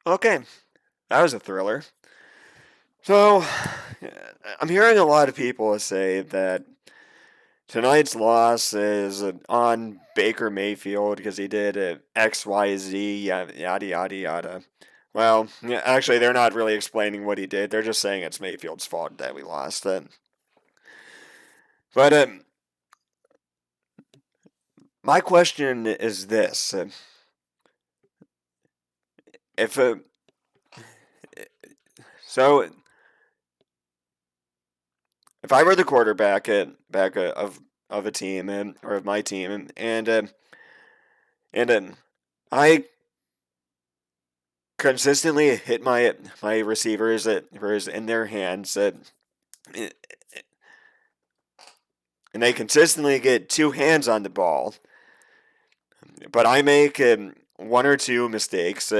Okay, that was a thriller. So, I'm hearing a lot of people say that tonight's loss is on Baker Mayfield because he did XYZ, yada, yada, yada. Well, yeah, actually, they're not really explaining what he did. They're just saying it's Mayfield's fault that we lost. But my question is this: if so, if I were the quarterback of a team or of my team and I consistently hit my receivers in their hands and they consistently get two hands on the ball, but I make one or two mistakes.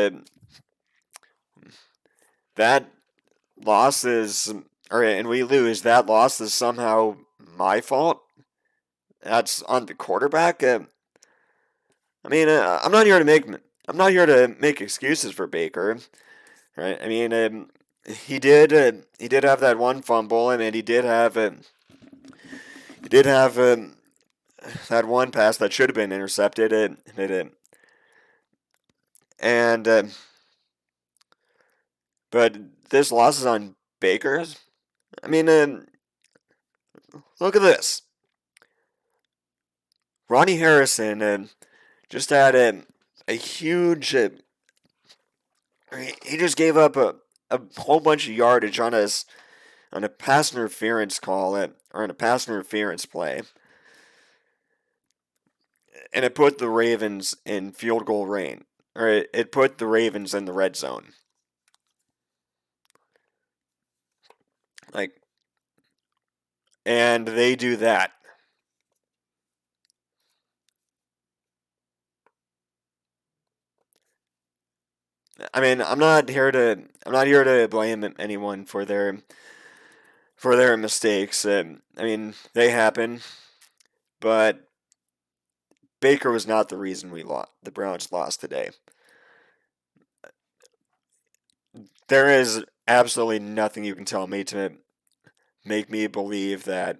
That loss is, and we lose. That loss is somehow my fault. That's on the quarterback. I mean, I'm not here to make excuses for Baker, right? I mean, he did have that one fumble, and he did have that one pass that should have been intercepted, and but this loss is on Baker's. I mean, look at this. Ronnie Harrison just had a huge. He just gave up a whole bunch of yardage on a pass interference call or on a pass interference play, and it put the Ravens in field goal range, or it put the Ravens in the red zone. Like, and they do that. I mean, I'm not here to blame anyone for their mistakes. I mean, they happen, but Baker was not the reason we lost. The Browns lost today. There is absolutely nothing you can tell me to make me believe that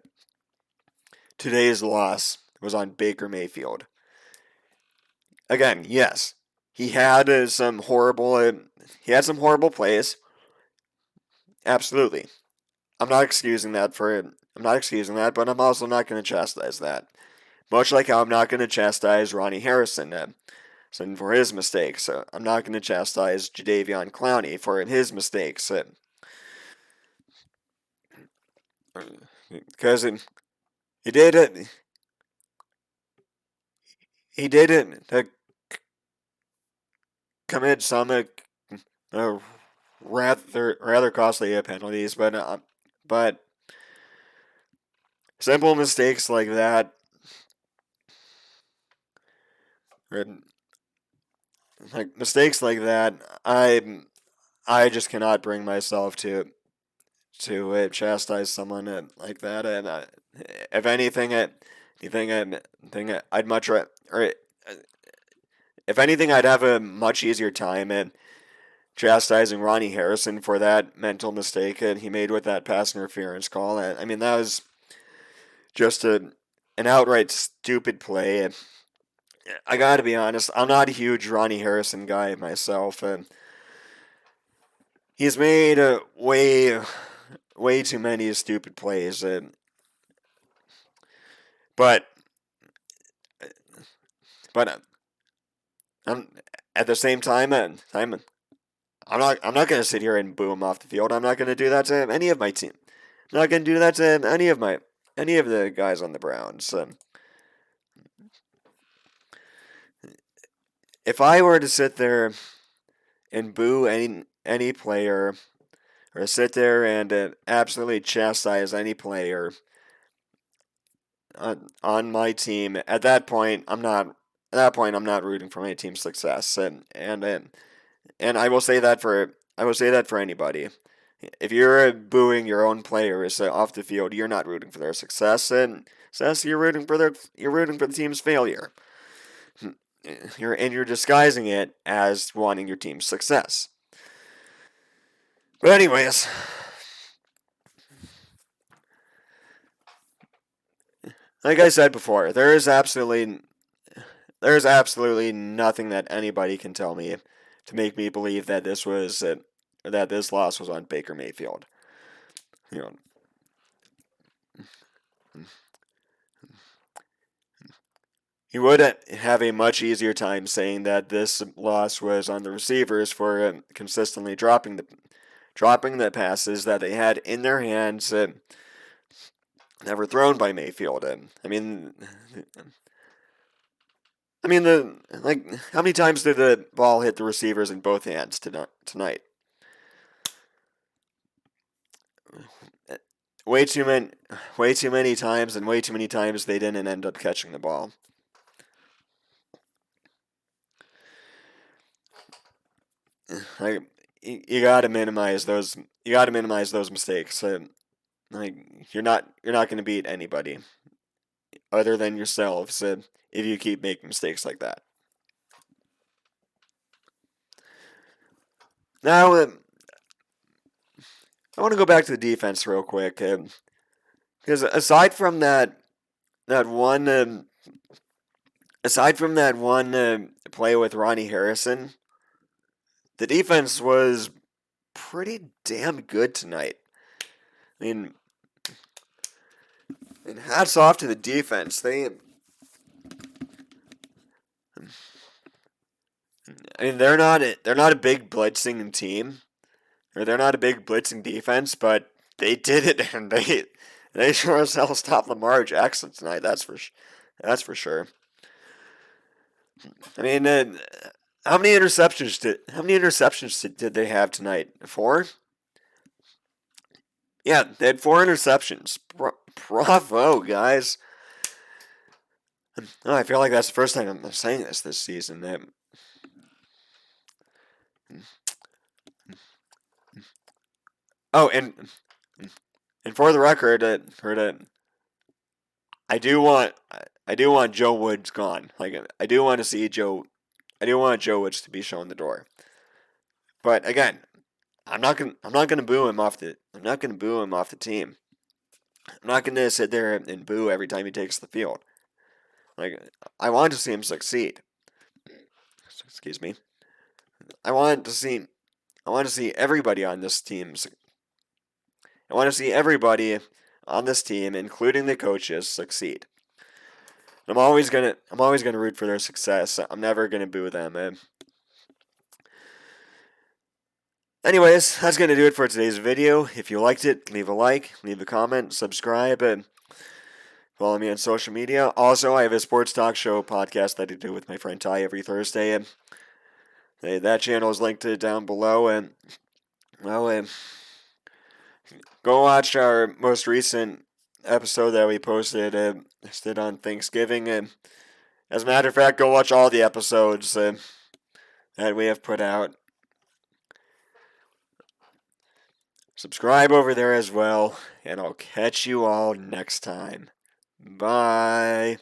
today's loss was on Baker Mayfield. Again, yes, he had he had some horrible plays. Absolutely, I'm not excusing that, but I'm also not going to chastise that. Much like how I'm not going to chastise Ronnie Harrison for his mistakes. I'm not going to chastise Jadeveon Clowney for his mistakes. Because he did it. He did it to commit some uh, rather costly penalties, but simple mistakes like that, or mistakes like that, I just cannot bring myself to chastise someone like that. And if anything, I'd much or if anything, I'd have a much easier time in chastising Ronnie Harrison for that mental mistake that he made with that pass interference call. I mean, that was just an outright stupid play. I gotta be honest, I'm not a huge Ronnie Harrison guy myself, and he's made way too many stupid plays. But but I'm at the same time, I'm not gonna sit here and boo him off the field. I'm not gonna do that to any of my team. I'm not gonna do that to any of the guys on the Browns. If I were to sit there and boo any player, or sit there and absolutely chastise any player on my team, at that point, I'm not. At that point, I'm not rooting for my team's success, and I will say that for anybody. If you're booing your own players off the field, you're not rooting for their success, and success you're rooting for the team's failure. You're disguising it as wanting your team's success. But anyways, like I said before, there is absolutely nothing that anybody can tell me to make me believe that this loss was on Baker Mayfield. You know, he would have a much easier time saying that this loss was on the receivers for consistently dropping the passes that they had in their hands that were thrown by Mayfield. I mean the like how many times did the ball hit the receivers in both hands tonight? Way too many, way too many times, and way too many times they didn't end up catching the ball. Like you got to minimize those. You got to minimize those mistakes. Like you're not going to beat anybody other than yourselves if you keep making mistakes like that. Now I want to go back to the defense real quick because that one aside from that one play with Ronnie Harrison, the defense was pretty damn good tonight. I mean, and hats off to the defense. They're not a big blitzing team, or they're not a big blitzing defense, but they did it, and they sure as hell stopped Lamar Jackson tonight. That's for sure. I mean, how many interceptions did they have tonight? Four? Yeah, they had four interceptions. Bravo, guys. Oh, I feel like that's the first time I'm saying this season. Oh, and for the record, I do want I do want Joe Woods gone. Like I do want Joe Woods to be shown the door. But again, I'm not gonna boo him off the team. I'm not gonna sit there and boo every time he takes the field. Like I want to see him succeed. Excuse me. I want to see I want to see everybody on this team. I want to see everybody on this team, including the coaches, succeed. I'm always gonna root for their success. I'm never gonna boo them. Anyways, that's gonna do it for today's video. If you liked it, leave a like, leave a comment, subscribe, and follow me on social media. Also, I have a sports talk show podcast that I do with my friend Ty every Thursday, and that channel is linked down below. And well, go watch our most recent episode that we posted. Did on Thanksgiving, and as a matter of fact, go watch all the episodes that we have put out. Subscribe over there as well, and I'll catch you all next time. Bye.